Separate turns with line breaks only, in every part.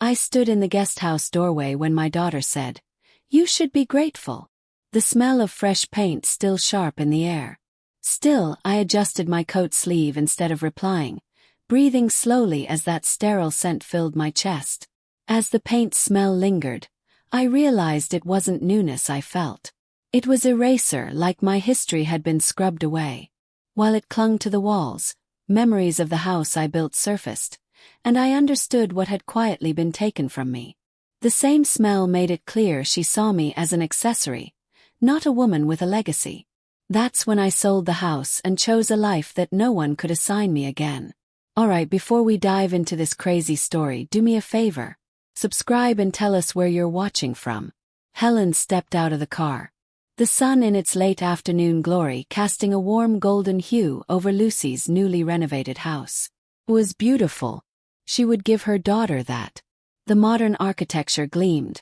I stood in the guest house doorway when my daughter said, "You should be grateful." The smell of fresh paint still sharp in the air. Still, I adjusted my coat sleeve instead of replying, breathing slowly as that sterile scent filled my chest. As the paint smell lingered, I realized it wasn't newness I felt. It was eraser, like my history had been scrubbed away. While it clung to the walls, memories of the house I built surfaced, and I understood what had quietly been taken from me. The same smell made it clear she saw me as an accessory, not a woman with a legacy. That's when I sold the house and chose a life that no one could assign me again. Alright, before we dive into this crazy story, do me a favor. Subscribe and tell us where you're watching from. Helen stepped out of the car. The sun in its late afternoon glory casting a warm golden hue over Lucy's newly renovated house. It was beautiful. She would give her daughter that. The modern architecture gleamed,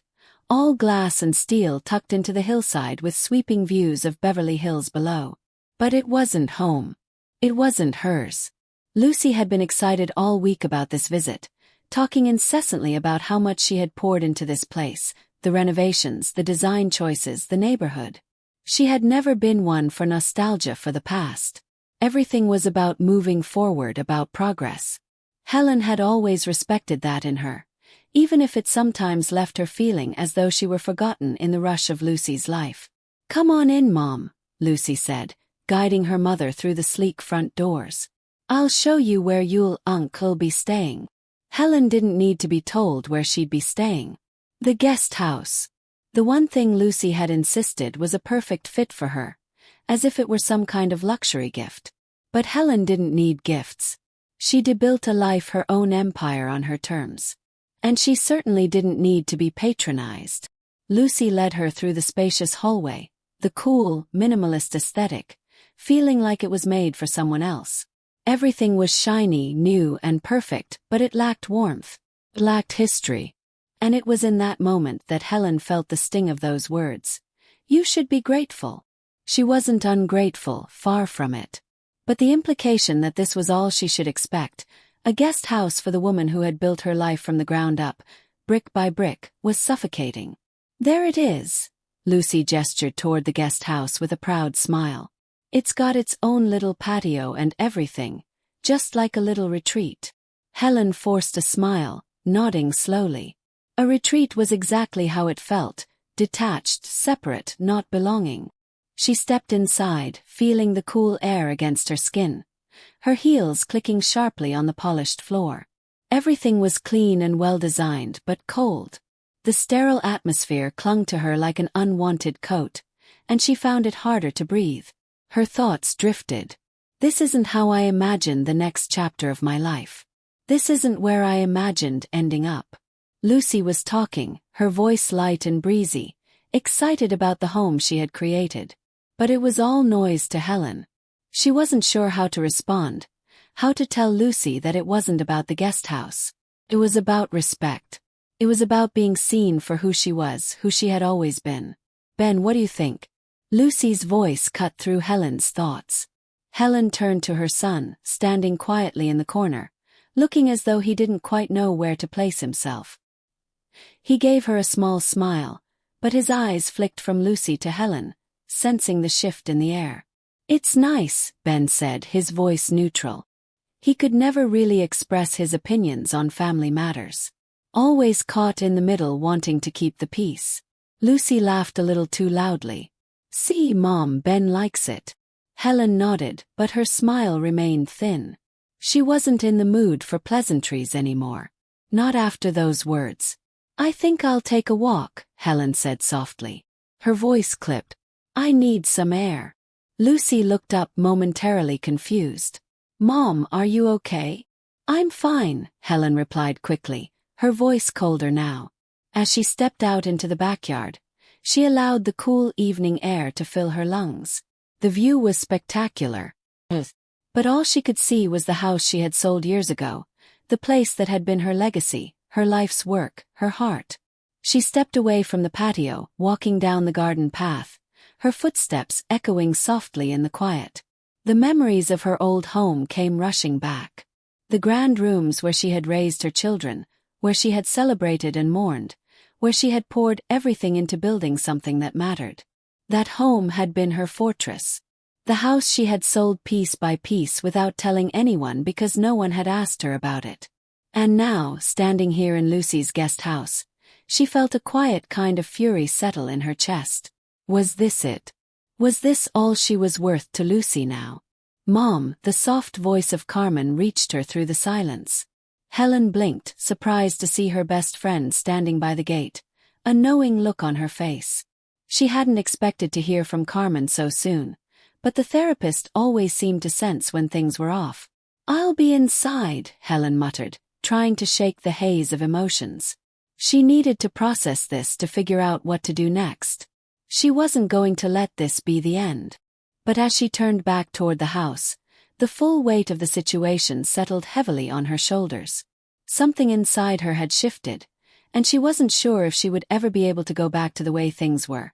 all glass and steel tucked into the hillside with sweeping views of Beverly Hills below. But it wasn't home. It wasn't hers. Lucy had been excited all week about this visit, talking incessantly about how much she had poured into this place, the renovations, the design choices, the neighborhood. She had never been one for nostalgia for the past. Everything was about moving forward, about progress. Helen had always respected that in her, even if it sometimes left her feeling as though she were forgotten in the rush of Lucy's life. "Come on in, Mom," Lucy said, guiding her mother through the sleek front doors. "I'll show you where you'll Uncle'll be staying." Helen didn't need to be told where she'd be staying. The guest house. The one thing Lucy had insisted was a perfect fit for her, as if it were some kind of luxury gift. But Helen didn't need gifts. She'd built a life, her own empire on her terms. And she certainly didn't need to be patronized. Lucy led her through the spacious hallway, the cool, minimalist aesthetic, feeling like it was made for someone else. Everything was shiny, new, and perfect, but it lacked warmth. It lacked history. And it was in that moment that Helen felt the sting of those words. "You should be grateful." She wasn't ungrateful, far from it. But the implication that this was all she should expect, a guest house for the woman who had built her life from the ground up, brick by brick, was suffocating. "There it is." Lucy gestured toward the guest house with a proud smile. "It's got its own little patio and everything, just like a little retreat." Helen forced a smile, nodding slowly. A retreat was exactly how it felt, detached, separate, not belonging. She stepped inside, feeling the cool air against her skin, her heels clicking sharply on the polished floor. Everything was clean and well-designed, but cold. The sterile atmosphere clung to her like an unwanted coat, and she found it harder to breathe. Her thoughts drifted. "This isn't how I imagined the next chapter of my life. This isn't where I imagined ending up." Lucy was talking, her voice light and breezy, excited about the home she had created. But it was all noise to Helen. She wasn't sure how to respond, how to tell Lucy that it wasn't about the guest house. It was about respect. It was about being seen for who she was, who she had always been. "Ben, what do you think?" Lucy's voice cut through Helen's thoughts. Helen turned to her son, standing quietly in the corner, looking as though he didn't quite know where to place himself. He gave her a small smile, but his eyes flicked from Lucy to Helen, sensing the shift in the air. "It's nice," Ben said, his voice neutral. He could never really express his opinions on family matters. Always caught in the middle, wanting to keep the peace. Lucy laughed a little too loudly. "See, Mom, Ben likes it." Helen nodded, but her smile remained thin. She wasn't in the mood for pleasantries anymore. Not after those words. "I think I'll take a walk," Helen said softly. Her voice clipped. "I need some air." Lucy looked up, momentarily confused. "Mom, are you okay?" "I'm fine," Helen replied quickly, her voice colder now. As she stepped out into the backyard, she allowed the cool evening air to fill her lungs. The view was spectacular. But all she could see was the house she had sold years ago, the place that had been her legacy, her life's work, her heart. She stepped away from the patio, walking down the garden path, her footsteps echoing softly in the quiet. The memories of her old home came rushing back. The grand rooms where she had raised her children, where she had celebrated and mourned, where she had poured everything into building something that mattered. That home had been her fortress. The house she had sold piece by piece without telling anyone because no one had asked her about it. And now, standing here in Lucy's guest house, she felt a quiet kind of fury settle in her chest. Was this it? Was this all she was worth to Lucy now? "Mom," the soft voice of Carmen reached her through the silence. Helen blinked, surprised to see her best friend standing by the gate, a knowing look on her face. She hadn't expected to hear from Carmen so soon, but the therapist always seemed to sense when things were off. "I'll be inside," Helen muttered, trying to shake the haze of emotions. She needed to process this to figure out what to do next. She wasn't going to let this be the end. But as she turned back toward the house, the full weight of the situation settled heavily on her shoulders. Something inside her had shifted, and she wasn't sure if she would ever be able to go back to the way things were,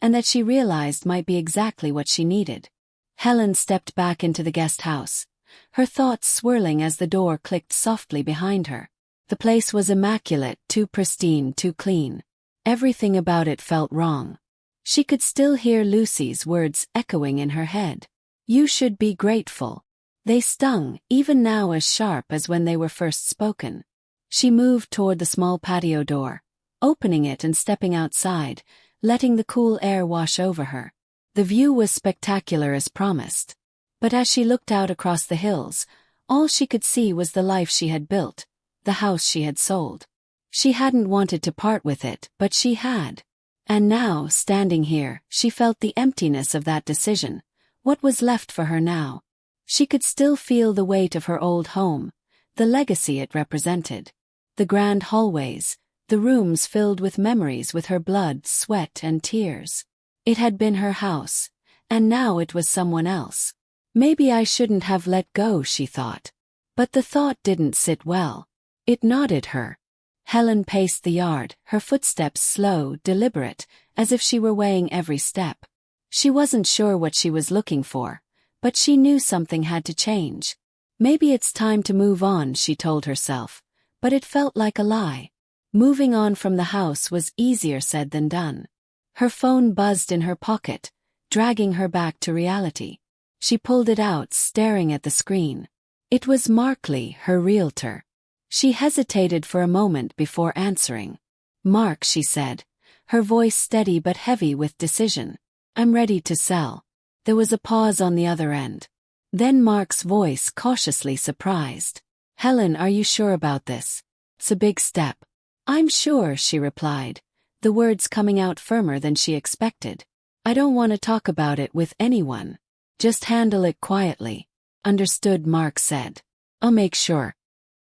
and that she realized might be exactly what she needed. Helen stepped back into the guest house, her thoughts swirling as the door clicked softly behind her. The place was immaculate, too pristine, too clean. Everything about it felt wrong. She could still hear Lucy's words echoing in her head. "You should be grateful." They stung, even now as sharp as when they were first spoken. She moved toward the small patio door, opening it and stepping outside, letting the cool air wash over her. The view was spectacular as promised. But as she looked out across the hills, all she could see was the life she had built, the house she had sold. She hadn't wanted to part with it, but she had. And now, standing here, she felt the emptiness of that decision. What was left for her now? She could still feel the weight of her old home, the legacy it represented. The grand hallways, the rooms filled with memories with her blood, sweat, and tears. It had been her house, and now it was someone else. Maybe I shouldn't have let go, she thought. But the thought didn't sit well. It knotted her. Helen paced the yard, her footsteps slow, deliberate, as if she were weighing every step. She wasn't sure what she was looking for, but she knew something had to change. Maybe it's time to move on, she told herself, but it felt like a lie. Moving on from the house was easier said than done. Her phone buzzed in her pocket, dragging her back to reality. She pulled it out, staring at the screen. It was Markley, her realtor. She hesitated for a moment before answering. "Mark," she said, her voice steady but heavy with decision. "I'm ready to sell." There was a pause on the other end. Then Mark's voice cautiously surprised. "Helen, are you sure about this? It's a big step." "I'm sure," she replied, the words coming out firmer than she expected. "I don't want to talk about it with anyone. Just handle it quietly." "Understood," Mark said. "I'll make sure.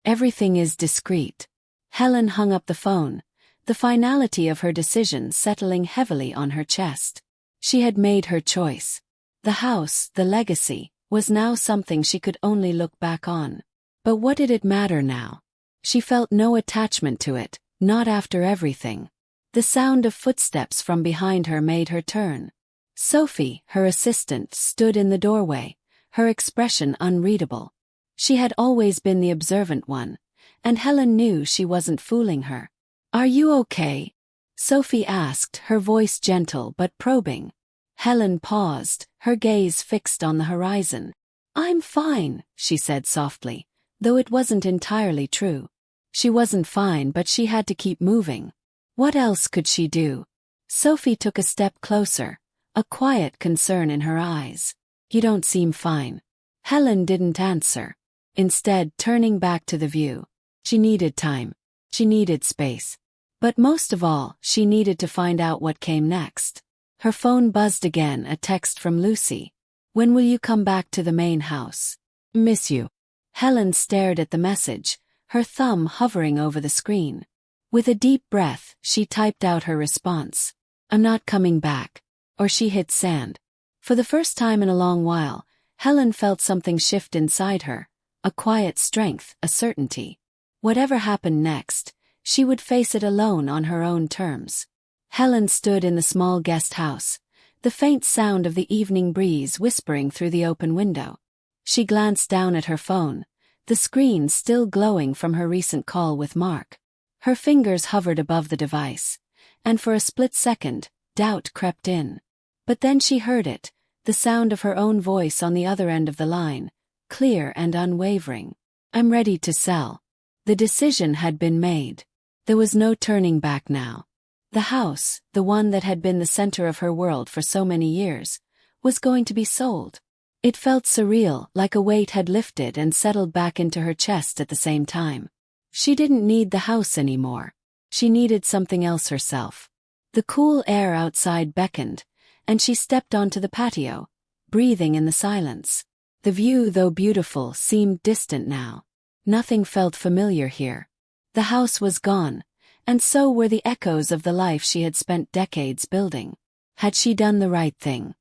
Everything is discreet." Helen hung up the phone, the finality of her decision settling heavily on her chest. She had made her choice. The house, the legacy, was now something she could only look back on. But what did it matter now? She felt no attachment to it, not after everything. The sound of footsteps from behind her made her turn. Sophie, her assistant, stood in the doorway, her expression unreadable. She had always been the observant one, and Helen knew she wasn't fooling her. "Are you okay?" Sophie asked, her voice gentle but probing. Helen paused, her gaze fixed on the horizon. "I'm fine," she said softly, though it wasn't entirely true. She wasn't fine, but she had to keep moving. What else could she do? Sophie took a step closer, a quiet concern in her eyes. "You don't seem fine." Helen didn't answer. Instead, turning back to the view. She needed time. She needed space. But most of all, she needed to find out what came next. Her phone buzzed again, a text from Lucy. "When will you come back to the main house? Miss you." Helen stared at the message, her thumb hovering over the screen. With a deep breath, she typed out her response. "I'm not coming back." Or she hit send. For the first time in a long while, Helen felt something shift inside her. A quiet strength, a certainty. Whatever happened next, she would face it alone on her own terms. Helen stood in the small guest house, the faint sound of the evening breeze whispering through the open window. She glanced down at her phone, the screen still glowing from her recent call with Mark. Her fingers hovered above the device, and for a split second, doubt crept in. But then she heard it, the sound of her own voice on the other end of the line, clear and unwavering. "I'm ready to sell." The decision had been made. There was no turning back now. The house, the one that had been the center of her world for so many years, was going to be sold. It felt surreal, like a weight had lifted and settled back into her chest at the same time. She didn't need the house anymore. She needed something else herself. The cool air outside beckoned, and she stepped onto the patio, breathing in the silence. The view, though beautiful, seemed distant now. Nothing felt familiar here. The house was gone, and so were the echoes of the life she had spent decades building. Had she done the right thing?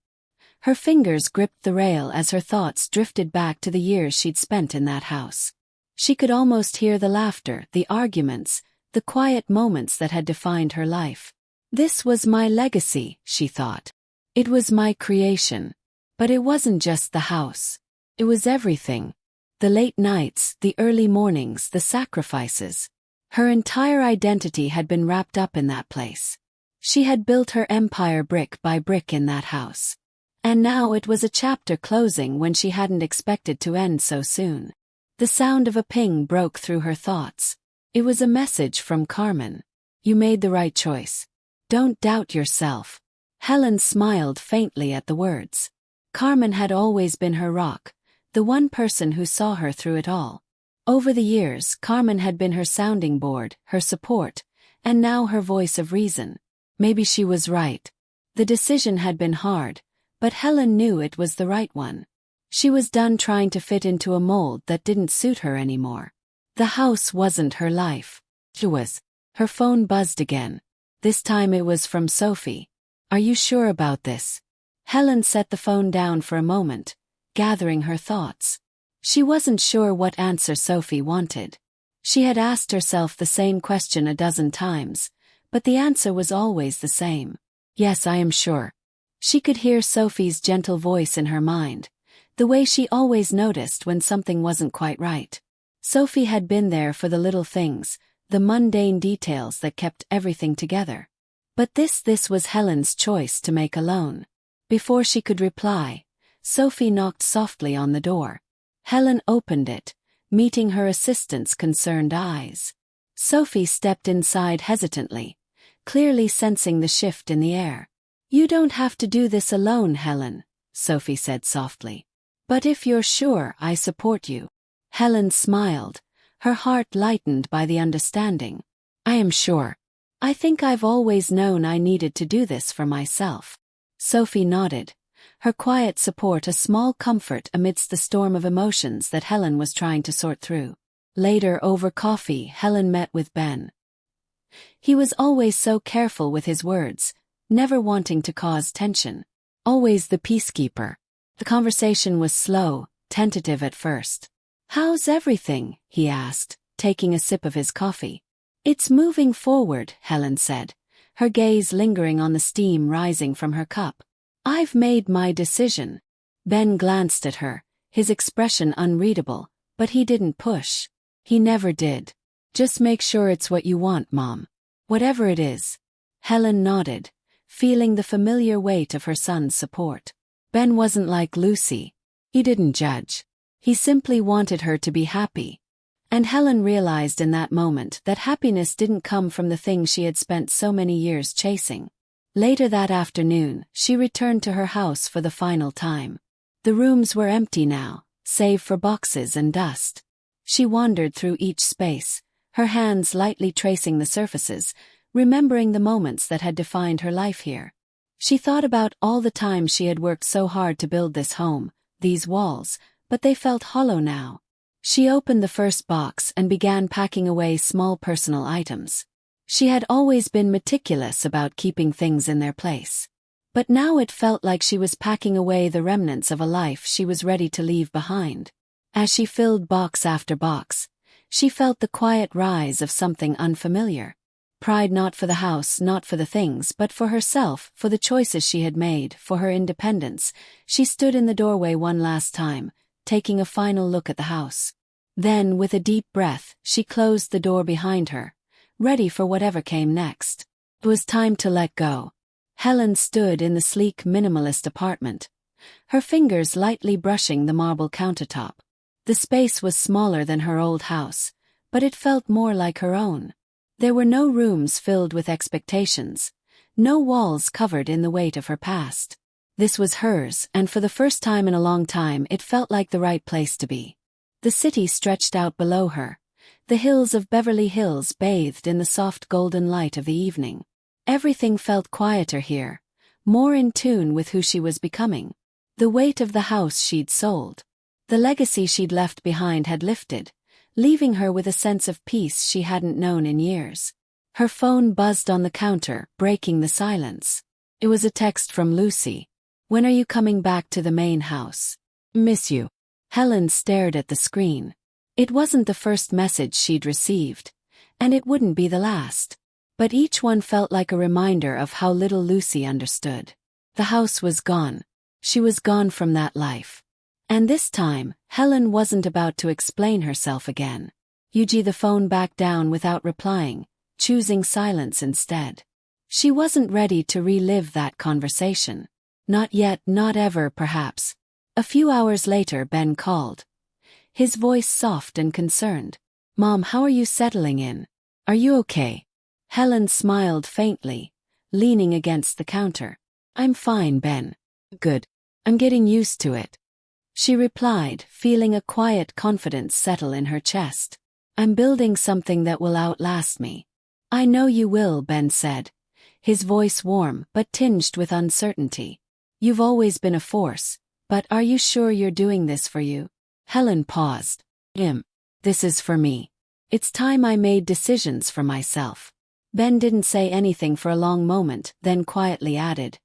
Her fingers gripped the rail as her thoughts drifted back to the years she'd spent in that house. She could almost hear the laughter, the arguments, the quiet moments that had defined her life. This was my legacy, she thought. It was my creation. But it wasn't just the house. It was everything. The late nights, the early mornings, the sacrifices. Her entire identity had been wrapped up in that place. She had built her empire brick by brick in that house. And now it was a chapter closing when she hadn't expected to end so soon. The sound of a ping broke through her thoughts. It was a message from Carmen. "You made the right choice. Don't doubt yourself." Helen smiled faintly at the words. Carmen had always been her rock, the one person who saw her through it all. Over the years, Carmen had been her sounding board, her support, and now her voice of reason. Maybe she was right. The decision had been hard, but Helen knew it was the right one. She was done trying to fit into a mold that didn't suit her anymore. The house wasn't her life. She was. Her phone buzzed again. This time it was from Sophie. "Are you sure about this?" Helen set the phone down for a moment, gathering her thoughts. She wasn't sure what answer Sophie wanted. She had asked herself the same question a dozen times, but the answer was always the same. "Yes, I am sure." She could hear Sophie's gentle voice in her mind, the way she always noticed when something wasn't quite right. Sophie had been there for the little things, the mundane details that kept everything together. But this was Helen's choice to make alone. Before she could reply, Sophie knocked softly on the door. Helen opened it, meeting her assistant's concerned eyes. Sophie stepped inside hesitantly, clearly sensing the shift in the air. "You don't have to do this alone, Helen," Sophie said softly. "But if you're sure, I support you." Helen smiled, her heart lightened by the understanding. "I am sure. I think I've always known I needed to do this for myself." Sophie nodded, her quiet support a small comfort amidst the storm of emotions that Helen was trying to sort through. Later, over coffee, Helen met with Ben. He was always so careful with his words, never wanting to cause tension. Always the peacekeeper. The conversation was slow, tentative at first. "How's everything?" he asked, taking a sip of his coffee. "It's moving forward," Helen said, her gaze lingering on the steam rising from her cup. "I've made my decision." Ben glanced at her, his expression unreadable, but he didn't push. He never did. "Just make sure it's what you want, Mom. Whatever it is." Helen nodded, feeling the familiar weight of her son's support. Ben wasn't like Lucy. He didn't judge. He simply wanted her to be happy. And Helen realized in that moment that happiness didn't come from the things she had spent so many years chasing. Later that afternoon, she returned to her house for the final time. The rooms were empty now, save for boxes and dust. She wandered through each space, her hands lightly tracing the surfaces, remembering the moments that had defined her life here. She thought about all the time she had worked so hard to build this home, these walls, but they felt hollow now. She opened the first box and began packing away small personal items. She had always been meticulous about keeping things in their place. But now it felt like she was packing away the remnants of a life she was ready to leave behind. As she filled box after box, she felt the quiet rise of something unfamiliar. Pride not for the house, not for the things, but for herself, for the choices she had made, for her independence. She stood in the doorway one last time, taking a final look at the house. Then, with a deep breath, she closed the door behind her, ready for whatever came next. It was time to let go. Helen stood in the sleek minimalist apartment, her fingers lightly brushing the marble countertop. The space was smaller than her old house, but it felt more like her own. There were no rooms filled with expectations, no walls covered in the weight of her past. This was hers, and for the first time in a long time it felt like the right place to be. The city stretched out below her, the hills of Beverly Hills bathed in the soft golden light of the evening. Everything felt quieter here, more in tune with who she was becoming. The weight of the house she'd sold, the legacy she'd left behind had lifted, leaving her with a sense of peace she hadn't known in years. Her phone buzzed on the counter, breaking the silence. It was a text from Lucy. "When are you coming back to the main house? Miss you." Helen stared at the screen. It wasn't the first message she'd received, and it wouldn't be the last. But each one felt like a reminder of how little Lucy understood. The house was gone. She was gone from that life. And this time, Helen wasn't about to explain herself again. Yuji the phone back down without replying, choosing silence instead. She wasn't ready to relive that conversation. Not yet, not ever, perhaps. A few hours later Ben called. His voice soft and concerned. "Mom, how are you settling in? Are you okay?" Helen smiled faintly, leaning against the counter. "I'm fine, Ben." "Good. I'm getting used to it," she replied, feeling a quiet confidence settle in her chest. "I'm building something that will outlast me." "I know you will," Ben said, his voice warm but tinged with uncertainty. "You've always been a force, but are you sure you're doing this for you?" Helen paused. This is for me. It's time I made decisions for myself." Ben didn't say anything for a long moment, then quietly added,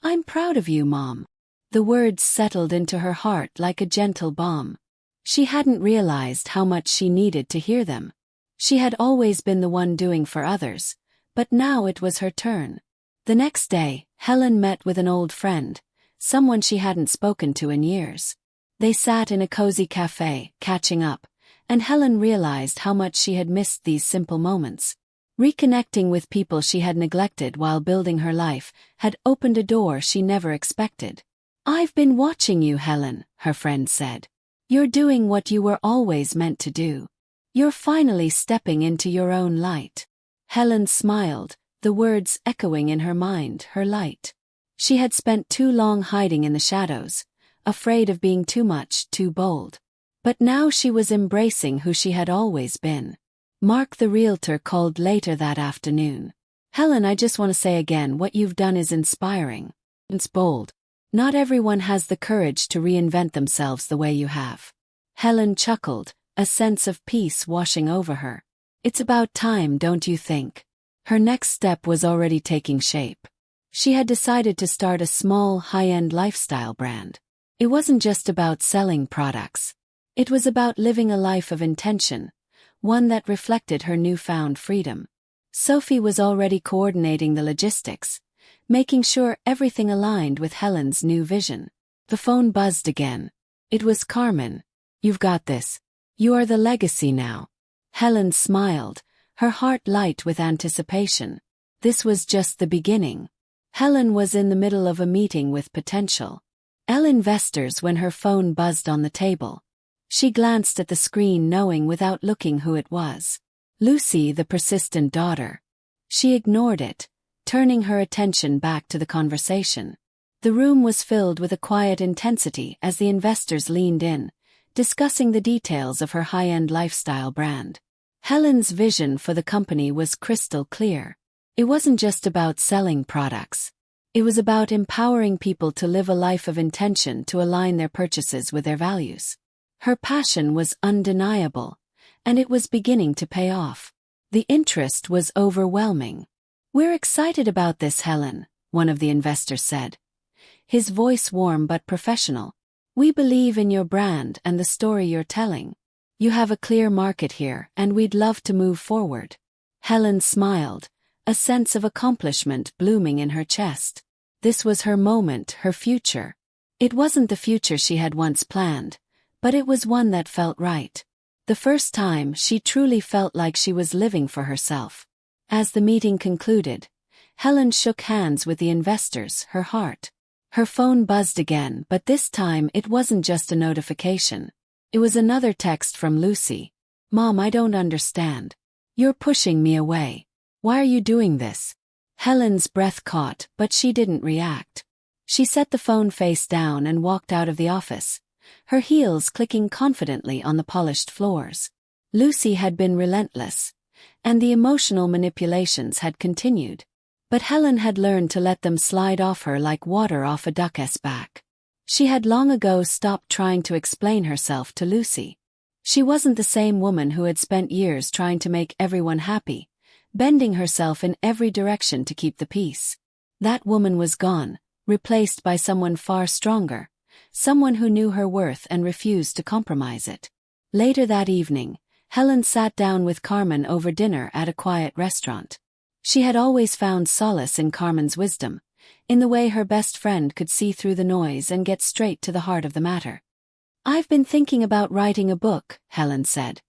"I'm proud of you, Mom." The words settled into her heart like a gentle balm. She hadn't realized how much she needed to hear them. She had always been the one doing for others, but now it was her turn. The next day, Helen met with an old friend, someone she hadn't spoken to in years. They sat in a cozy cafe, catching up, and Helen realized how much she had missed these simple moments. Reconnecting with people she had neglected while building her life had opened a door she never expected. "I've been watching you, Helen," her friend said. "You're doing what you were always meant to do. You're finally stepping into your own light." Helen smiled, the words echoing in her mind, her light. She had spent too long hiding in the shadows, afraid of being too much, too bold. But now she was embracing who she had always been. Mark the realtor called later that afternoon. "Helen, I just want to say again, what you've done is inspiring. It's bold. Not everyone has the courage to reinvent themselves the way you have." Helen chuckled, a sense of peace washing over her. "It's about time, don't you think?" Her next step was already taking shape. She had decided to start a small, high-end lifestyle brand. It wasn't just about selling products. It was about living a life of intention, one that reflected her newfound freedom. Sophie was already coordinating the logistics, making sure everything aligned with Helen's new vision. The phone buzzed again. It was Carmen. "You've got this. You are the legacy now." Helen smiled, her heart light with anticipation. This was just the beginning. Helen was in the middle of a meeting with potential investors when her phone buzzed on the table. She glanced at the screen knowing without looking who it was. Lucy, the persistent daughter. She ignored it, turning her attention back to the conversation. The room was filled with a quiet intensity as the investors leaned in, discussing the details of her high-end lifestyle brand. Helen's vision for the company was crystal clear. It wasn't just about selling products. It was about empowering people to live a life of intention to align their purchases with their values. Her passion was undeniable, and it was beginning to pay off. The interest was overwhelming. "We're excited about this, Helen," one of the investors said, his voice warm but professional. "We believe in your brand and the story you're telling. You have a clear market here, and we'd love to move forward." Helen smiled, a sense of accomplishment blooming in her chest. This was her moment, her future. It wasn't the future she had once planned, but it was one that felt right. The first time she truly felt like she was living for herself. As the meeting concluded, Helen shook hands with the investors, her heart. Her phone buzzed again, but this time it wasn't just a notification. It was another text from Lucy. "Mom, I don't understand. You're pushing me away. Why are you doing this?" Helen's breath caught, but she didn't react. She set the phone face down and walked out of the office, her heels clicking confidently on the polished floors. Lucy had been relentless, and the emotional manipulations had continued. But Helen had learned to let them slide off her like water off a duck's back. She had long ago stopped trying to explain herself to Lucy. She wasn't the same woman who had spent years trying to make everyone happy, bending herself in every direction to keep the peace. That woman was gone, replaced by someone far stronger, someone who knew her worth and refused to compromise it. Later that evening, Helen sat down with Carmen over dinner at a quiet restaurant. She had always found solace in Carmen's wisdom, in the way her best friend could see through the noise and get straight to the heart of the matter. "I've been thinking about writing a book," Helen said,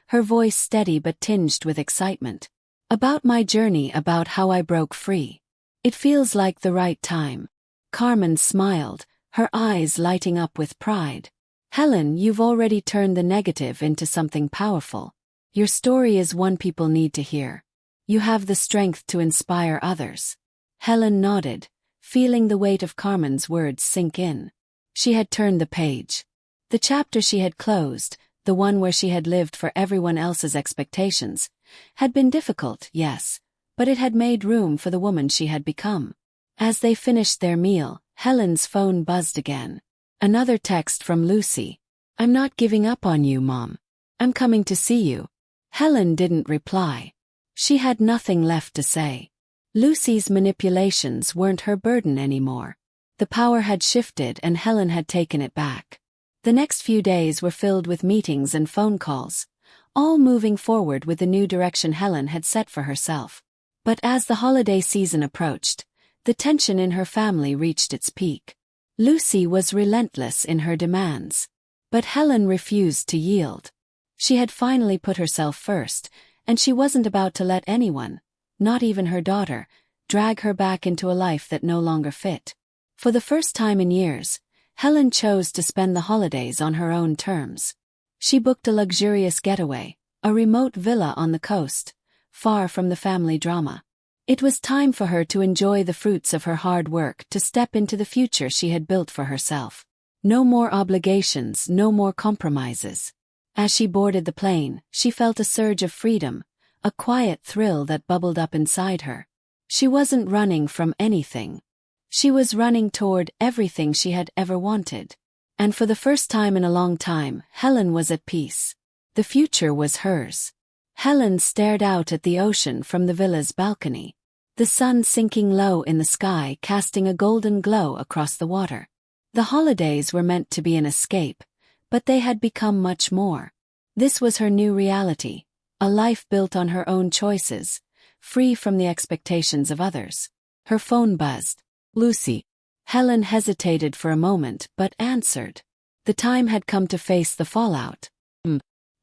her voice steady but tinged with excitement. "About my journey, about how I broke free. It feels like the right time." Carmen smiled, her eyes lighting up with pride. "Helen, you've already turned the negative into something powerful. Your story is one people need to hear. You have the strength to inspire others." Helen nodded, feeling the weight of Carmen's words sink in. She had turned the page. The chapter she had closed, the one where she had lived for everyone else's expectations, had been difficult, yes, but it had made room for the woman she had become. As they finished their meal, Helen's phone buzzed again. Another text from Lucy. "I'm not giving up on you, Mom. I'm coming to see you." Helen didn't reply. She had nothing left to say. Lucy's manipulations weren't her burden anymore. The power had shifted and Helen had taken it back. The next few days were filled with meetings and phone calls, all moving forward with the new direction Helen had set for herself. But as the holiday season approached, the tension in her family reached its peak. Lucy was relentless in her demands. But Helen refused to yield. She had finally put herself first, and she wasn't about to let anyone, not even her daughter, drag her back into a life that no longer fit. For the first time in years, Helen chose to spend the holidays on her own terms. She booked a luxurious getaway, a remote villa on the coast, far from the family drama. It was time for her to enjoy the fruits of her hard work, to step into the future she had built for herself. No more obligations, no more compromises. As she boarded the plane, she felt a surge of freedom, a quiet thrill that bubbled up inside her. She wasn't running from anything. She was running toward everything she had ever wanted. And for the first time in a long time, Helen was at peace. The future was hers. Helen stared out at the ocean from the villa's balcony. The sun sinking low in the sky, casting a golden glow across the water. The holidays were meant to be an escape, but they had become much more. This was her new reality, a life built on her own choices, free from the expectations of others. Her phone buzzed. "Lucy." Helen hesitated for a moment but answered. The time had come to face the fallout.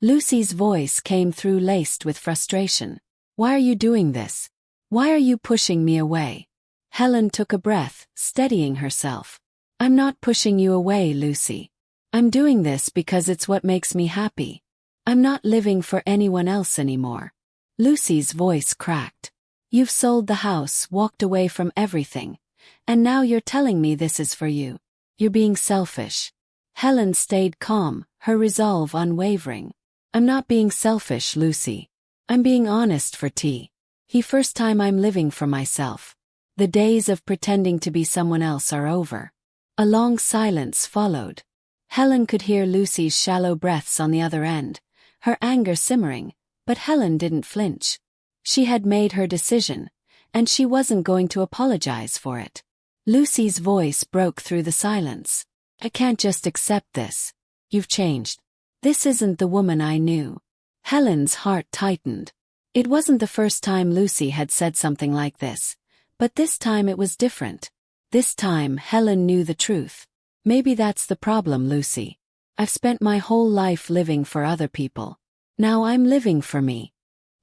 Lucy's voice came through laced with frustration. "Why are you doing this? Why are you pushing me away?" Helen took a breath, steadying herself. "I'm not pushing you away, Lucy. I'm doing this because it's what makes me happy. I'm not living for anyone else anymore." Lucy's voice cracked. "You've sold the house, walked away from everything, and now you're telling me this is for you. You're being selfish." Helen stayed calm, her resolve unwavering. "I'm not being selfish, Lucy. I'm being honest for T. The first time I'm living for myself. The days of pretending to be someone else are over." A long silence followed. Helen could hear Lucy's shallow breaths on the other end, her anger simmering, but Helen didn't flinch. She had made her decision, and she wasn't going to apologize for it. Lucy's voice broke through the silence. "I can't just accept this. You've changed. This isn't the woman I knew." Helen's heart tightened. It wasn't the first time Lucy had said something like this, but this time it was different. This time Helen knew the truth. "Maybe that's the problem, Lucy. I've spent my whole life living for other people. Now I'm living for me."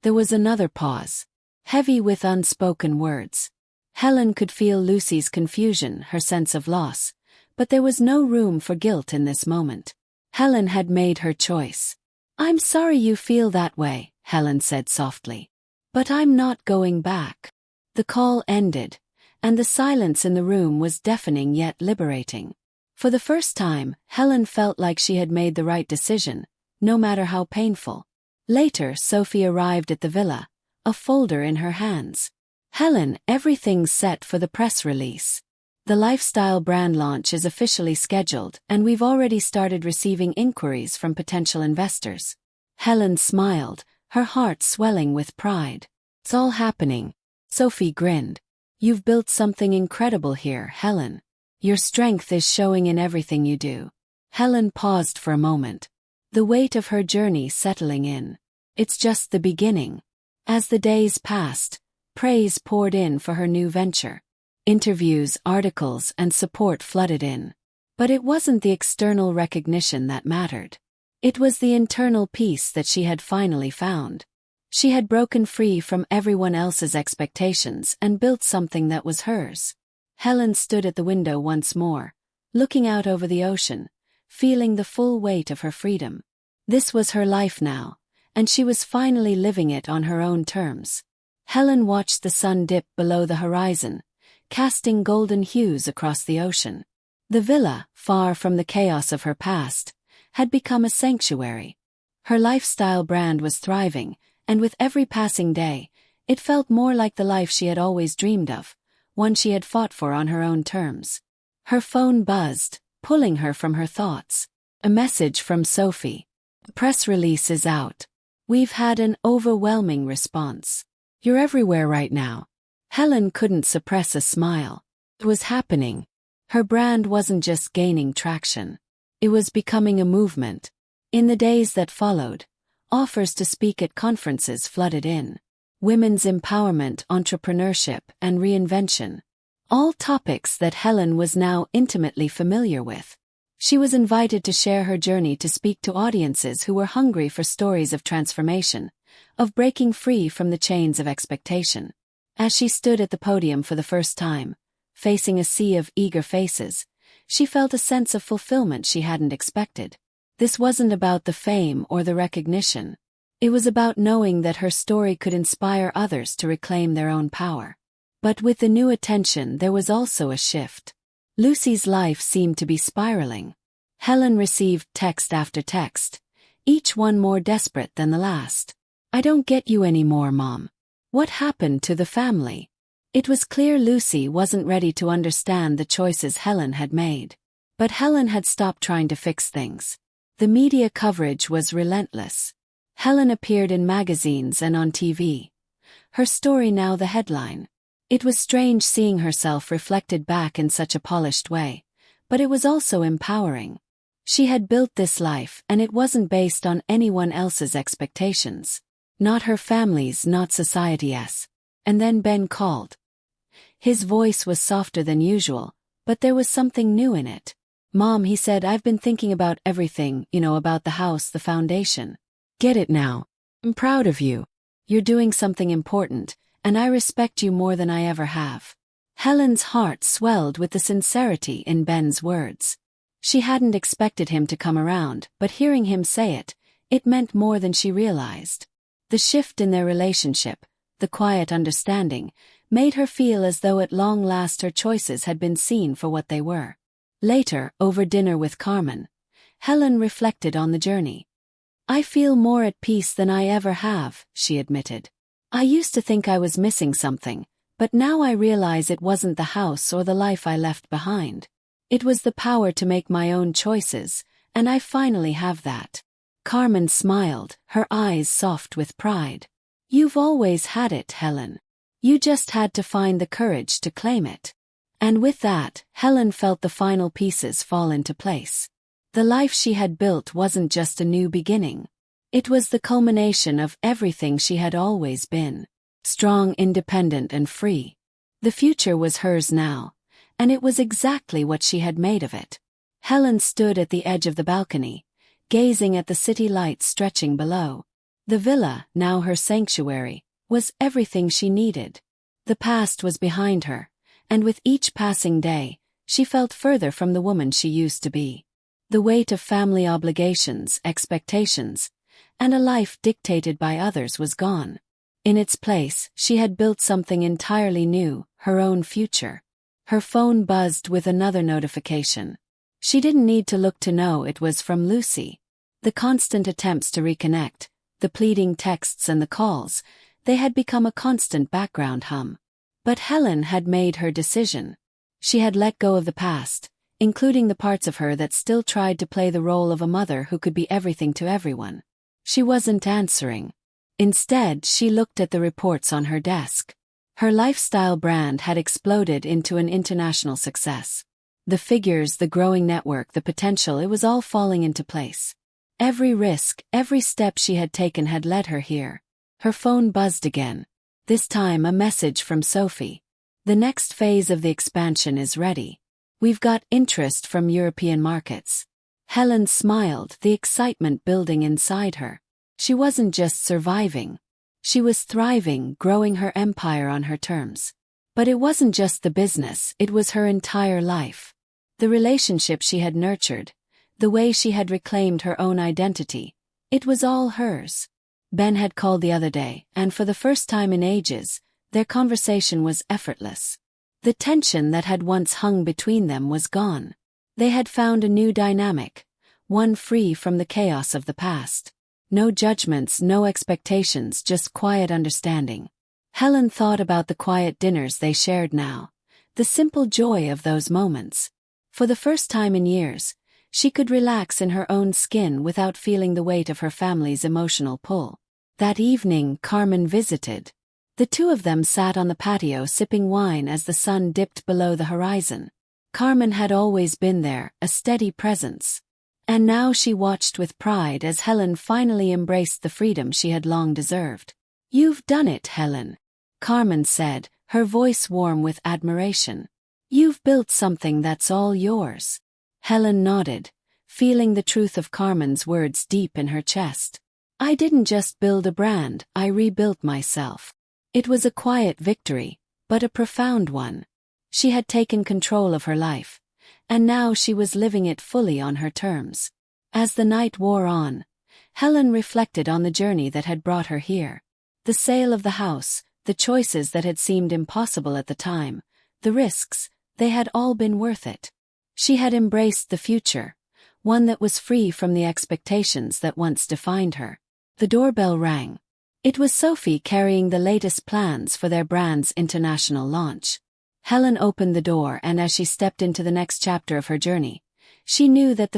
There was another pause. heavy with unspoken words. Helen could feel Lucy's confusion, her sense of loss, but there was no room for guilt in this moment. Helen had made her choice. "I'm sorry you feel that way," Helen said softly. "But I'm not going back." The call ended, and the silence in the room was deafening yet liberating. For the first time, Helen felt like she had made the right decision, no matter how painful. Later, Sophie arrived at the villa, a folder in her hands. "Helen, everything's set for the press release. The lifestyle brand launch is officially scheduled, and we've already started receiving inquiries from potential investors." Helen smiled, her heart swelling with pride. "It's all happening." Sophie grinned. "You've built something incredible here, Helen. Your strength is showing in everything you do." Helen paused for a moment, the weight of her journey settling in. It's just the beginning. As the days passed, praise poured in for her new venture. Interviews, articles, and support flooded in. But it wasn't the external recognition that mattered. It was the internal peace that she had finally found. She had broken free from everyone else's expectations and built something that was hers. Helen stood at the window once more, looking out over the ocean, feeling the full weight of her freedom. This was her life now, and she was finally living it on her own terms. Helen watched the sun dip below the horizon, casting golden hues across the ocean. The villa, far from the chaos of her past, had become a sanctuary. Her lifestyle brand was thriving, and with every passing day, it felt more like the life she had always dreamed of, one she had fought for on her own terms. Her phone buzzed, pulling her from her thoughts. A message from Sophie. "The press release is out. We've had an overwhelming response. You're everywhere right now." Helen couldn't suppress a smile. It was happening. Her brand wasn't just gaining traction. It was becoming a movement. In the days that followed, offers to speak at conferences flooded in. Women's empowerment, entrepreneurship, and reinvention. All topics that Helen was now intimately familiar with. She was invited to share her journey, to speak to audiences who were hungry for stories of transformation, of breaking free from the chains of expectation. As she stood at the podium for the first time, facing a sea of eager faces, she felt a sense of fulfillment she hadn't expected. This wasn't about the fame or the recognition. It was about knowing that her story could inspire others to reclaim their own power. But with the new attention there was also a shift. Lucy's life seemed to be spiraling. Helen received text after text, each one more desperate than the last. "I don't get you anymore, Mom. What happened to the family?" It was clear Lucy wasn't ready to understand the choices Helen had made. But Helen had stopped trying to fix things. The media coverage was relentless. Helen appeared in magazines and on TV. Her story now the headline. It was strange seeing herself reflected back in such a polished way, but it was also empowering. She had built this life, and it wasn't based on anyone else's expectations. Not her family's, not society's. And then Ben called. His voice was softer than usual, but there was something new in it. "Mom," he said, "I've been thinking about everything, about the house, the foundation. Get it now. I'm proud of you. You're doing something important, and I respect you more than I ever have." Helen's heart swelled with the sincerity in Ben's words. She hadn't expected him to come around, but hearing him say it, it meant more than she realized. The shift in their relationship, the quiet understanding, made her feel as though at long last her choices had been seen for what they were. Later, over dinner with Carmen, Helen reflected on the journey. "I feel more at peace than I ever have," she admitted. "I used to think I was missing something, but now I realize it wasn't the house or the life I left behind. It was the power to make my own choices, and I finally have that." Carmen smiled, her eyes soft with pride. "You've always had it, Helen. You just had to find the courage to claim it." And with that, Helen felt the final pieces fall into place. The life she had built wasn't just a new beginning. It was the culmination of everything she had always been. Strong, independent, and free. The future was hers now, and it was exactly what she had made of it. Helen stood at the edge of the balcony, gazing at the city lights stretching below. The villa, now her sanctuary, was everything she needed. The past was behind her, and with each passing day, she felt further from the woman she used to be. The weight of family obligations, expectations, and a life dictated by others was gone. In its place, she had built something entirely new, her own future. Her phone buzzed with another notification. She didn't need to look to know it was from Lucy. The constant attempts to reconnect, the pleading texts and the calls, they had become a constant background hum. But Helen had made her decision. She had let go of the past, including the parts of her that still tried to play the role of a mother who could be everything to everyone. She wasn't answering. Instead, she looked at the reports on her desk. Her lifestyle brand had exploded into an international success. The figures, the growing network, the potential, it was all falling into place. Every risk, every step she had taken had led her here. Her phone buzzed again. This time a message from Sophie. The next phase of the expansion is ready. We've got interest from European markets. Helen smiled, the excitement building inside her. She wasn't just surviving. She was thriving, growing her empire on her terms. But it wasn't just the business, it was her entire life. The relationship she had nurtured, the way she had reclaimed her own identity, it was all hers. Ben had called the other day, and for the first time in ages, their conversation was effortless. The tension that had once hung between them was gone. They had found a new dynamic, one free from the chaos of the past. No judgments, no expectations, just quiet understanding. Helen thought about the quiet dinners they shared now, the simple joy of those moments. For the first time in years, she could relax in her own skin without feeling the weight of her family's emotional pull. That evening, Carmen visited. The two of them sat on the patio sipping wine as the sun dipped below the horizon. Carmen had always been there, a steady presence. And now she watched with pride as Helen finally embraced the freedom she had long deserved. "You've done it, Helen," Carmen said, her voice warm with admiration. "You've built something that's all yours." Helen nodded, feeling the truth of Carmen's words deep in her chest. "I didn't just build a brand, I rebuilt myself." It was a quiet victory, but a profound one. She had taken control of her life, and now she was living it fully on her terms. As the night wore on, Helen reflected on the journey that had brought her here. The sale of the house, the choices that had seemed impossible at the time, the risks, they had all been worth it. She had embraced the future, one that was free from the expectations that once defined her. The doorbell rang. It was Sophie carrying the latest plans for their brand's international launch. Helen opened the door, and as she stepped into the next chapter of her journey, she knew that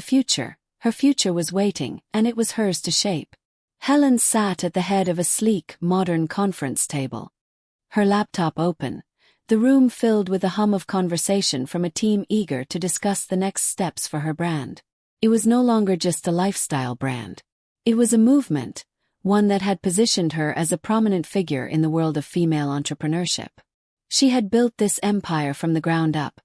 her future was waiting, and it was hers to shape. Helen sat at the head of a sleek, modern conference table. Her laptop open, the room filled with the hum of conversation from a team eager to discuss the next steps for her brand. It was no longer just a lifestyle brand. It was a movement, one that had positioned her as a prominent figure in the world of female entrepreneurship. She had built this empire from the ground up,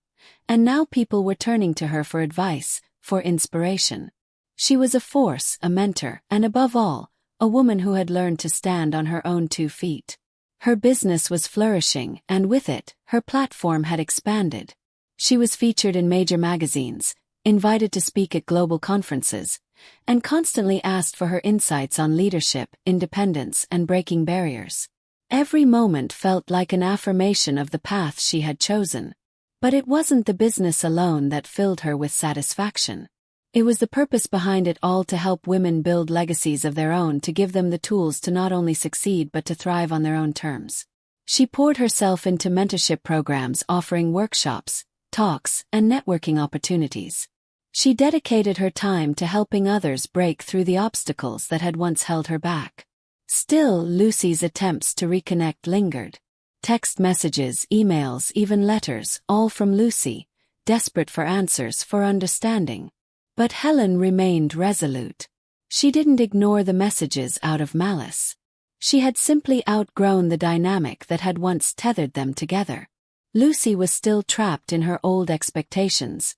and now people were turning to her for advice, for inspiration. She was a force, a mentor, and above all, a woman who had learned to stand on her own 2 feet. Her business was flourishing, and with it, her platform had expanded. She was featured in major magazines, invited to speak at global conferences, and constantly asked for her insights on leadership, independence, and breaking barriers. Every moment felt like an affirmation of the path she had chosen. But it wasn't the business alone that filled her with satisfaction. It was the purpose behind it all, to help women build legacies of their own, to give them the tools to not only succeed but to thrive on their own terms. She poured herself into mentorship programs, offering workshops, talks, and networking opportunities. She dedicated her time to helping others break through the obstacles that had once held her back. Still, Lucy's attempts to reconnect lingered. Text messages, emails, even letters, all from Lucy, desperate for answers, for understanding. But Helen remained resolute. She didn't ignore the messages out of malice. She had simply outgrown the dynamic that had once tethered them together. Lucy was still trapped in her old expectations,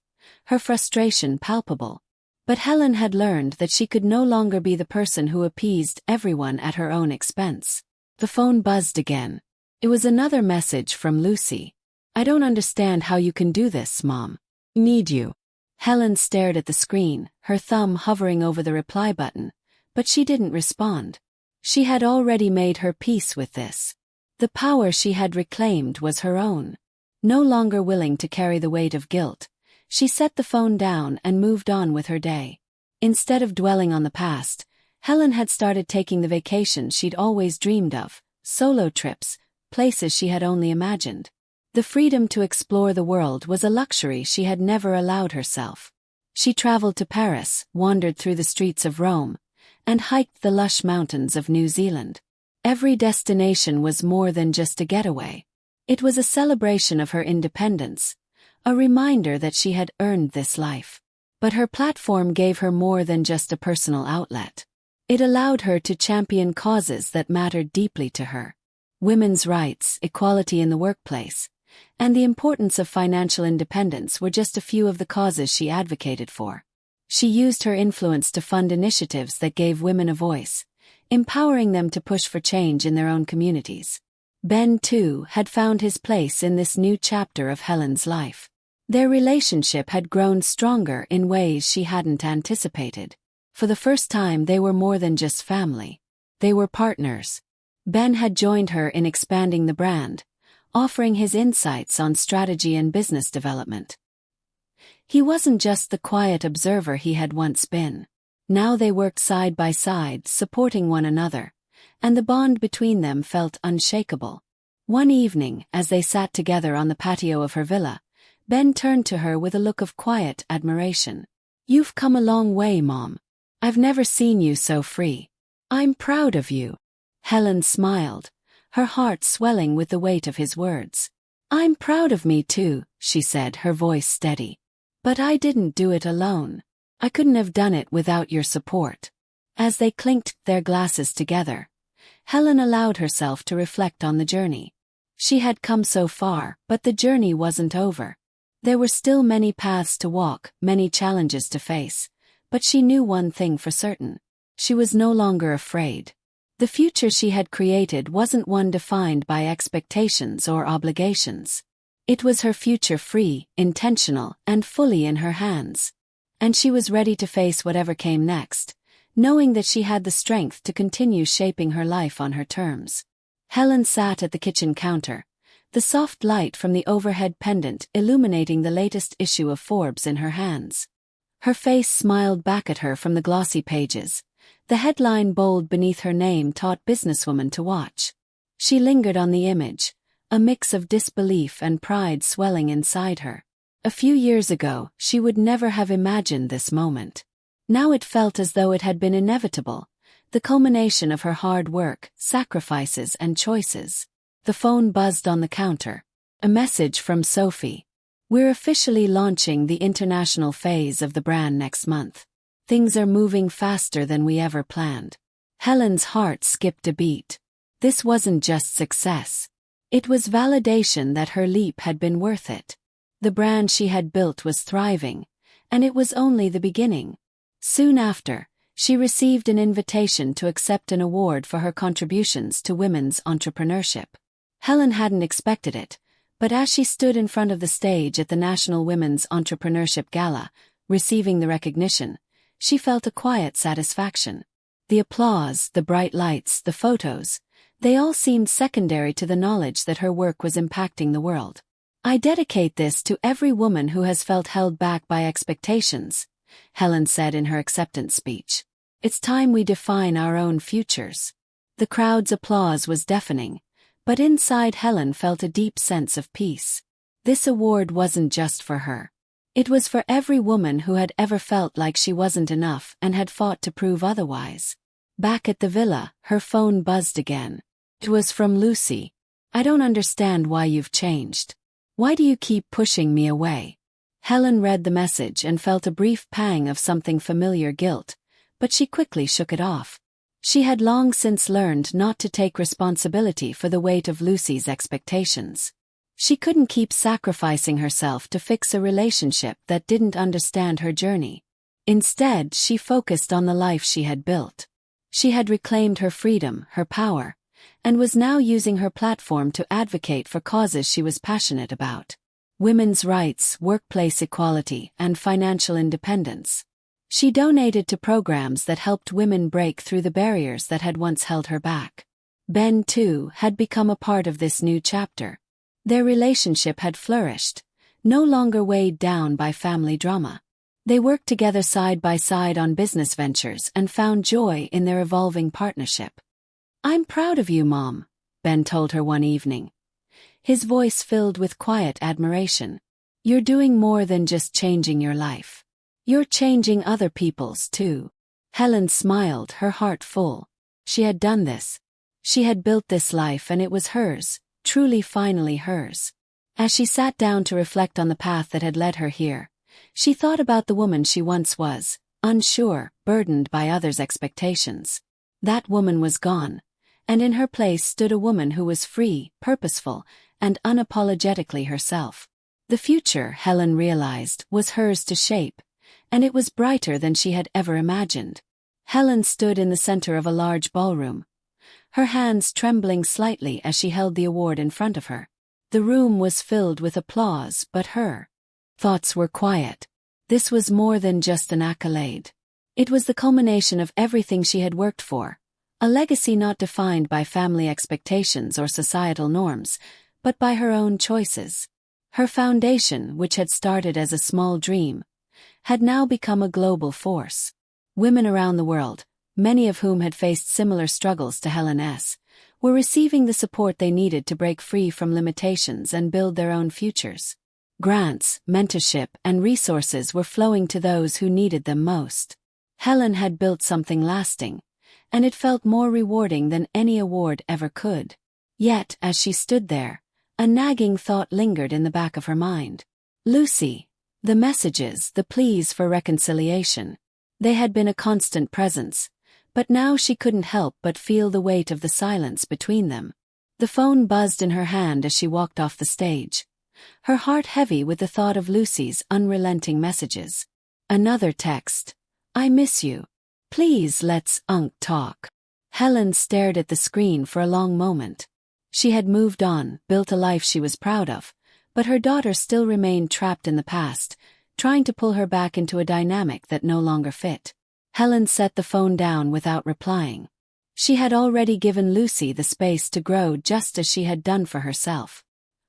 her frustration palpable. But Helen had learned that she could no longer be the person who appeased everyone at her own expense. The phone buzzed again. It was another message from Lucy. "I don't understand how you can do this, Mom. Need you." Helen stared at the screen, her thumb hovering over the reply button, but she didn't respond. She had already made her peace with this. The power she had reclaimed was her own. No longer willing to carry the weight of guilt, she set the phone down and moved on with her day. Instead of dwelling on the past, Helen had started taking the vacations she'd always dreamed of, solo trips, places she had only imagined. The freedom to explore the world was a luxury she had never allowed herself. She traveled to Paris, wandered through the streets of Rome, and hiked the lush mountains of New Zealand. Every destination was more than just a getaway. It was a celebration of her independence, a reminder that she had earned this life. But her platform gave her more than just a personal outlet. It allowed her to champion causes that mattered deeply to her. Women's rights, equality in the workplace, and the importance of financial independence were just a few of the causes she advocated for. She used her influence to fund initiatives that gave women a voice, empowering them to push for change in their own communities. Ben, too, had found his place in this new chapter of Helen's life. Their relationship had grown stronger in ways she hadn't anticipated. For the first time, they were more than just family. They were partners. Ben had joined her in expanding the brand, offering his insights on strategy and business development. He wasn't just the quiet observer he had once been. Now they worked side by side, supporting one another, and the bond between them felt unshakable. One evening, as they sat together on the patio of her villa, Ben turned to her with a look of quiet admiration. "You've come a long way, Mom. I've never seen you so free. I'm proud of you." Helen smiled, her heart swelling with the weight of his words. "I'm proud of me too," she said, her voice steady. "But I didn't do it alone. I couldn't have done it without your support." As they clinked their glasses together, Helen allowed herself to reflect on the journey. She had come so far, but the journey wasn't over. There were still many paths to walk, many challenges to face, but she knew one thing for certain. She was no longer afraid. The future she had created wasn't one defined by expectations or obligations. It was her future, free, intentional, and fully in her hands. And she was ready to face whatever came next, knowing that she had the strength to continue shaping her life on her terms. Helen sat at the kitchen counter, the soft light from the overhead pendant illuminating the latest issue of Forbes in her hands. Her face smiled back at her from the glossy pages. The headline bold beneath her name taught businesswoman to watch. She lingered on the image, a mix of disbelief and pride swelling inside her. A few years ago, she would never have imagined this moment. Now it felt as though it had been inevitable, the culmination of her hard work, sacrifices, and choices. The phone buzzed on the counter. A message from Sophie. "We're officially launching the international phase of the brand next month. Things are moving faster than we ever planned." Helen's heart skipped a beat. This wasn't just success. It was validation that her leap had been worth it. The brand she had built was thriving, and it was only the beginning. Soon after, she received an invitation to accept an award for her contributions to women's entrepreneurship. Helen hadn't expected it, but as she stood in front of the stage at the National Women's Entrepreneurship Gala, receiving the recognition, she felt a quiet satisfaction. The applause, the bright lights, the photos, they all seemed secondary to the knowledge that her work was impacting the world. "I dedicate this to every woman who has felt held back by expectations," Helen said in her acceptance speech. "It's time we define our own futures." The crowd's applause was deafening, but inside Helen felt a deep sense of peace. This award wasn't just for her. It was for every woman who had ever felt like she wasn't enough and had fought to prove otherwise. Back at the villa, her phone buzzed again. It was from Lucy. "I don't understand why you've changed. Why do you keep pushing me away?" Helen read the message and felt a brief pang of something familiar, guilt, but she quickly shook it off. She had long since learned not to take responsibility for the weight of Lucy's expectations. She couldn't keep sacrificing herself to fix a relationship that didn't understand her journey. Instead, she focused on the life she had built. She had reclaimed her freedom, her power, and was now using her platform to advocate for causes she was passionate about: women's rights, workplace equality, and financial independence. She donated to programs that helped women break through the barriers that had once held her back. Ben, too, had become a part of this new chapter. Their relationship had flourished, no longer weighed down by family drama. They worked together side by side on business ventures and found joy in their evolving partnership. "I'm proud of you, Mom," Ben told her one evening, his voice filled with quiet admiration. "You're doing more than just changing your life. You're changing other people's too." Helen smiled, her heart full. She had done this. She had built this life, and it was hers, truly finally hers. As she sat down to reflect on the path that had led her here, she thought about the woman she once was, unsure, burdened by others' expectations. That woman was gone, and in her place stood a woman who was free, purposeful, and unapologetically herself. The future, Helen realized, was hers to shape, and it was brighter than she had ever imagined. Helen stood in the center of a large ballroom, her hands trembling slightly as she held the award in front of her. The room was filled with applause, but her thoughts were quiet. This was more than just an accolade. It was the culmination of everything she had worked for, a legacy not defined by family expectations or societal norms, but by her own choices. Her foundation, which had started as a small dream, had now become a global force. Women around the world, many of whom had faced similar struggles to Helen's, were receiving the support they needed to break free from limitations and build their own futures. Grants, mentorship, and resources were flowing to those who needed them most. Helen had built something lasting, and it felt more rewarding than any award ever could. Yet, as she stood there, a nagging thought lingered in the back of her mind. Lucy. The messages, the pleas for reconciliation. They had been a constant presence, but now she couldn't help but feel the weight of the silence between them. The phone buzzed in her hand as she walked off the stage, her heart heavy with the thought of Lucy's unrelenting messages. Another text. "I miss you. Please let's talk." Helen stared at the screen for a long moment. She had moved on, built a life she was proud of, but her daughter still remained trapped in the past, trying to pull her back into a dynamic that no longer fit. Helen set the phone down without replying. She had already given Lucy the space to grow just as she had done for herself.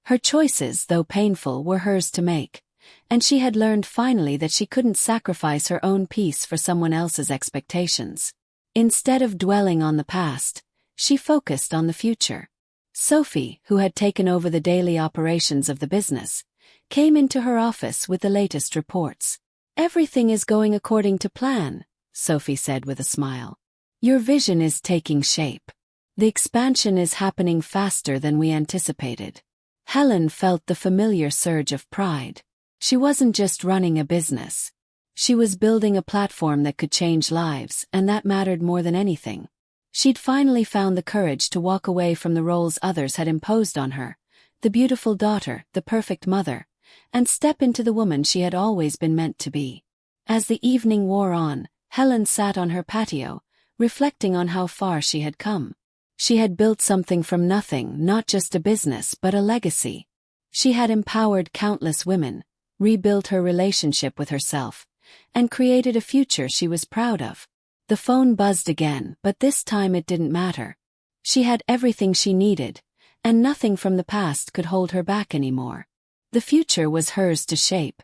Her choices, though painful, were hers to make, and she had learned finally that she couldn't sacrifice her own peace for someone else's expectations. Instead of dwelling on the past, she focused on the future. Sophie, who had taken over the daily operations of the business, came into her office with the latest reports. "Everything is going according to plan," Sophie said with a smile. "Your vision is taking shape. The expansion is happening faster than we anticipated." Helen felt the familiar surge of pride. She wasn't just running a business. She was building a platform that could change lives, and that mattered more than anything. She'd finally found the courage to walk away from the roles others had imposed on her, the beautiful daughter, the perfect mother, and step into the woman she had always been meant to be. As the evening wore on, Helen sat on her patio, reflecting on how far she had come. She had built something from nothing, not just a business but a legacy. She had empowered countless women, rebuilt her relationship with herself, and created a future she was proud of. The phone buzzed again, but this time it didn't matter. She had everything she needed, and nothing from the past could hold her back anymore. The future was hers to shape,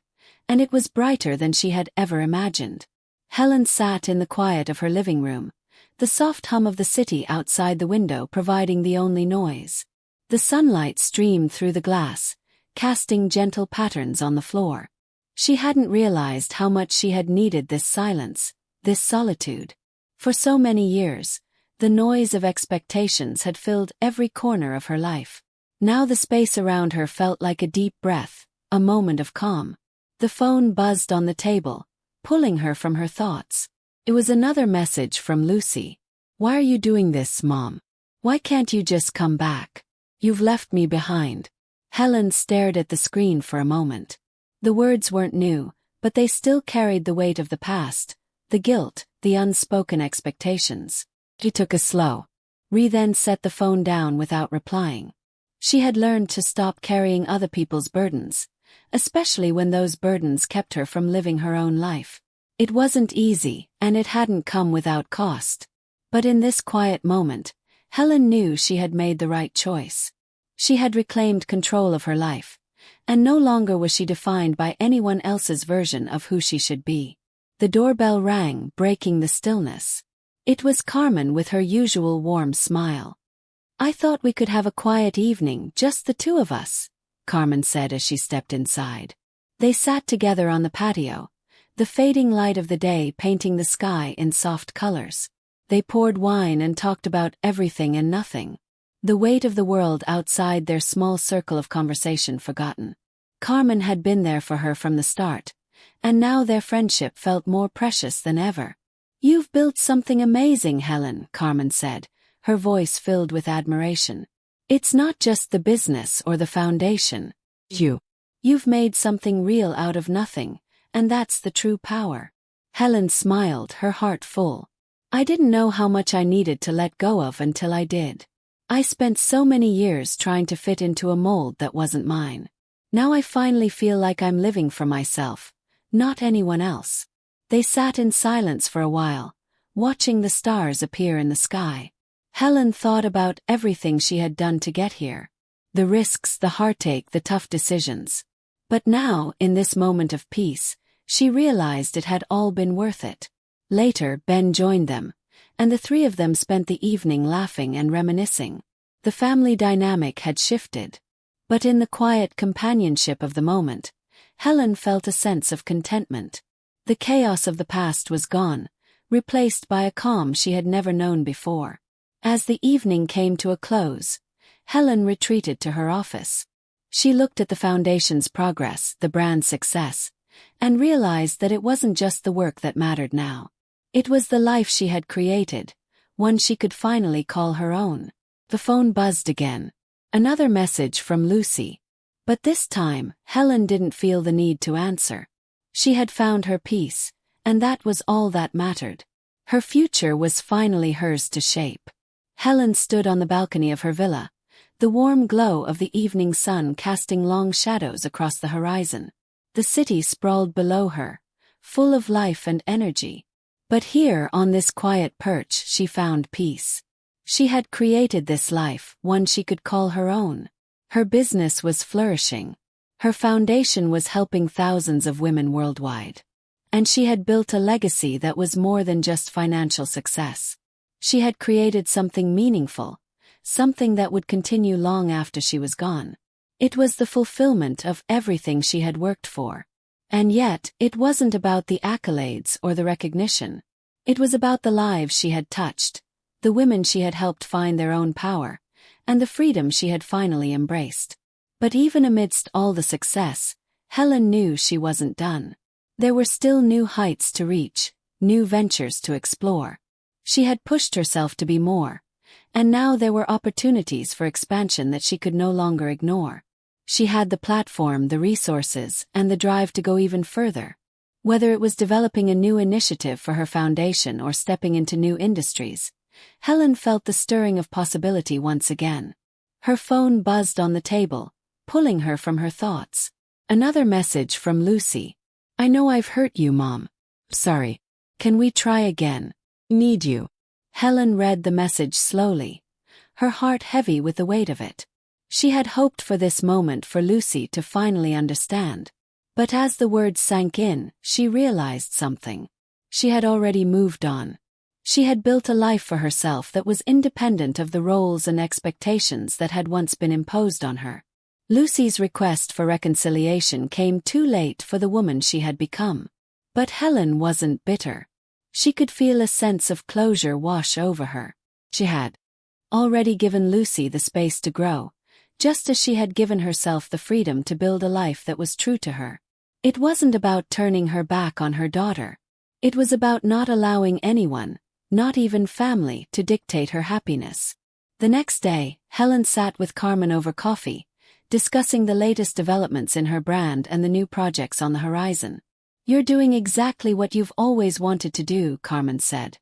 and it was brighter than she had ever imagined. Helen sat in the quiet of her living room, the soft hum of the city outside the window providing the only noise. The sunlight streamed through the glass, casting gentle patterns on the floor. She hadn't realized how much she had needed this silence, this solitude. For so many years, the noise of expectations had filled every corner of her life. Now the space around her felt like a deep breath, a moment of calm. The phone buzzed on the table, pulling her from her thoughts. It was another message from Lucy. "Why are you doing this, Mom? Why can't you just come back? You've left me behind." Helen stared at the screen for a moment. The words weren't new, but they still carried the weight of the past, the guilt, the unspoken expectations. She took a slow Ree then set the phone down without replying. She had learned to stop carrying other people's burdens, especially when those burdens kept her from living her own life. It wasn't easy, and it hadn't come without cost. But in this quiet moment, Helen knew she had made the right choice. She had reclaimed control of her life, and no longer was she defined by anyone else's version of who she should be. The doorbell rang, breaking the stillness. It was Carmen with her usual warm smile. "I thought we could have a quiet evening, just the two of us," Carmen said as she stepped inside. They sat together on the patio, the fading light of the day painting the sky in soft colors. They poured wine and talked about everything and nothing, the weight of the world outside their small circle of conversation forgotten. Carmen had been there for her from the start, and now their friendship felt more precious than ever. "You've built something amazing, Helen," Carmen said, her voice filled with admiration. "It's not just the business or the foundation. You've made something real out of nothing, and that's the true power." Helen smiled, her heart full. "I didn't know how much I needed to let go of until I did. I spent so many years trying to fit into a mold that wasn't mine. Now I finally feel like I'm living for myself, not anyone else." They sat in silence for a while, watching the stars appear in the sky. Helen thought about everything she had done to get here. The risks, the heartache, the tough decisions. But now, in this moment of peace, she realized it had all been worth it. Later, Ben joined them, and the three of them spent the evening laughing and reminiscing. The family dynamic had shifted. But in the quiet companionship of the moment, Helen felt a sense of contentment. The chaos of the past was gone, replaced by a calm she had never known before. As the evening came to a close, Helen retreated to her office. She looked at the foundation's progress, the brand's success, and realized that it wasn't just the work that mattered now. It was the life she had created, one she could finally call her own. The phone buzzed again. Another message from Lucy. But this time, Helen didn't feel the need to answer. She had found her peace, and that was all that mattered. Her future was finally hers to shape. Helen stood on the balcony of her villa, the warm glow of the evening sun casting long shadows across the horizon. The city sprawled below her, full of life and energy. But here on this quiet perch she found peace. She had created this life, one she could call her own. Her business was flourishing. Her foundation was helping thousands of women worldwide. And she had built a legacy that was more than just financial success. She had created something meaningful, something that would continue long after she was gone. It was the fulfillment of everything she had worked for. And yet, it wasn't about the accolades or the recognition. It was about the lives she had touched, the women she had helped find their own power, and the freedom she had finally embraced. But even amidst all the success, Helen knew she wasn't done. There were still new heights to reach, new ventures to explore. She had pushed herself to be more, and now there were opportunities for expansion that she could no longer ignore. She had the platform, the resources, and the drive to go even further. Whether it was developing a new initiative for her foundation or stepping into new industries, Helen felt the stirring of possibility once again. Her phone buzzed on the table, pulling her from her thoughts. Another message from Lucy. "I know I've hurt you, Mom. Sorry. Can we try again? Need you." Helen read the message slowly, her heart heavy with the weight of it. She had hoped for this moment for Lucy to finally understand. But as the words sank in, she realized something. She had already moved on. She had built a life for herself that was independent of the roles and expectations that had once been imposed on her. Lucy's request for reconciliation came too late for the woman she had become. But Helen wasn't bitter. She could feel a sense of closure wash over her. She had already given Lucy the space to grow, just as she had given herself the freedom to build a life that was true to her. It wasn't about turning her back on her daughter. It was about not allowing anyone, not even family, to dictate her happiness. The next day, Helen sat with Carmen over coffee, discussing the latest developments in her brand and the new projects on the horizon. "You're doing exactly what you've always wanted to do," Carmen said,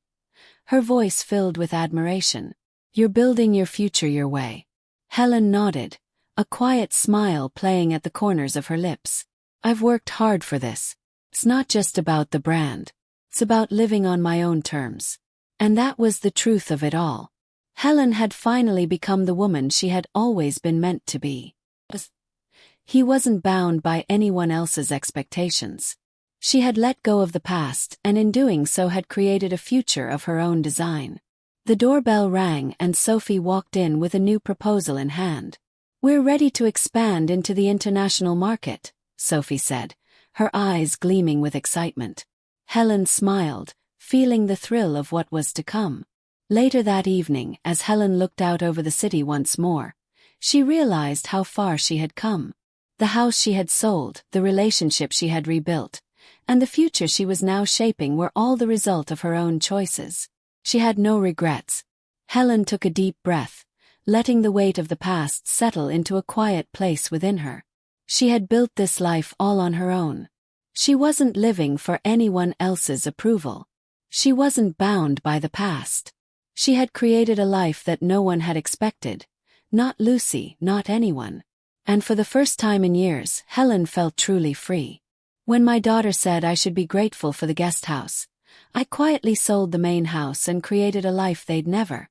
her voice filled with admiration. You're building your future your way. Helen nodded, a quiet smile playing at the corners of her lips. I've worked hard for this. It's not just about the brand. It's about living on my own terms. And that was the truth of it all. Helen had finally become the woman she had always been meant to be. He wasn't bound by anyone else's expectations. She had let go of the past and in doing so had created a future of her own design. The doorbell rang and Sophie walked in with a new proposal in hand. We're ready to expand into the international market, Sophie said, her eyes gleaming with excitement. Helen smiled, feeling the thrill of what was to come. Later that evening, as Helen looked out over the city once more, she realized how far she had come. The house she had sold, the relationship she had rebuilt, and the future she was now shaping were all the result of her own choices. She had no regrets. Helen took a deep breath, letting the weight of the past settle into a quiet place within her. She had built this life all on her own. She wasn't living for anyone else's approval. She wasn't bound by the past. She had created a life that no one had expected. Not Lucy, not anyone. And for the first time in years, Helen felt truly free. When my daughter said I should be grateful for the guest house, I quietly sold the main house and created a life they'd never